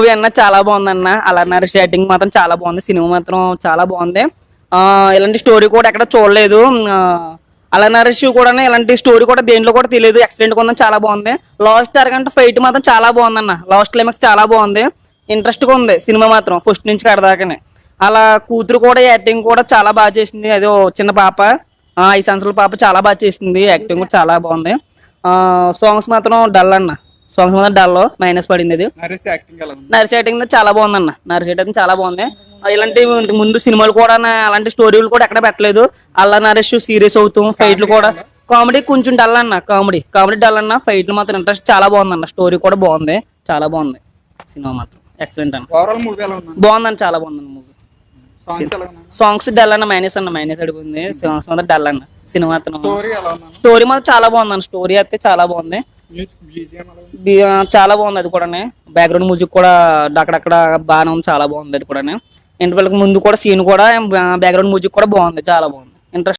Movie అన్న చాలా బాగుంది అన్న. అల్లరి నరేష్ యాక్టింగ్ మాత్రం చాలా బాగుంది. సినిమా మాత్రం చాలా బాగుంది. ఇలాంటి స్టోరీ కూడా ఎక్కడ చూడలేదు. అల్లరి నరేష్ కూడా ఇలాంటి స్టోరీ కూడా దేంట్లో కూడా తెలియదు. ఎక్సలెంట్ ఉందని చాలా బాగుంది. లాస్ట్ అరగంట ఫైట్ మాత్రం చాలా బాగుంది అన్న. లాస్ట్ క్లైమాక్స్ చాలా బాగుంది. ఇంట్రెస్ట్ గా ఉంది సినిమా మాత్రం ఫస్ట్ నుంచి కడదాకానే. అలా కూతురు కూడా యాక్టింగ్ కూడా చాలా బాగా చేసింది. అదే చిన్న పాప 5 సంవత్సరాల పాప చాలా బాగా చేసింది. యాక్టింగ్ కూడా చాలా బాగుంది. సాంగ్స్ మాత్రం డల్ అన్న. సాంగ్స్ మాత్రం డల్ మైనస్ పడింది. అది నర్స్ యాక్టింగ్ చాలా బాగుంది అన్న. నర్స్ యాక్టింగ్ చాలా బాగుంది. ఇలాంటి ముందు సినిమాలు కూడా అలాంటి స్టోరీలు కూడా ఎక్కడ పెట్టలేదు. అల్ల నరేష్ సీరియస్ అవుతాం. ఫైట్లు కూడా కామెడీ కొంచెం డల్ అన్న. కామెడీ డల్ అన్న. ఫైట్లు మాత్రం ఇంట్రెస్ట్ చాలా బాగుంది అన్న. స్టోరీ కూడా బాగుంది. చాలా బాగుంది సినిమా మాత్రం. ఎక్సలెంట్ అన్న. బాగుందని చాలా బాగుంది మూవీ. సాంగ్స్ డల్ అన్న. మైనస్ అడిగింది. సాంగ్స్ మాత్రం డల్ అన్న. సినిమా స్టోరీ మాత్రం చాలా బాగుంది అన్న. స్టోరీ అయితే చాలా బాగుంది. చాలా బాగుంది. అది కూడా బ్యాక్గ్రౌండ్ మ్యూజిక్ కూడా అక్కడక్కడ బాగానే ఉంది. చాలా బాగుంది. అది కూడా ఇంటర్వెల్ ముందు కూడా సీన్ కూడా బ్యాక్గ్రౌండ్ మ్యూజిక్ కూడా బాగుంది. చాలా బాగుంది. ఇంట్రెస్ట్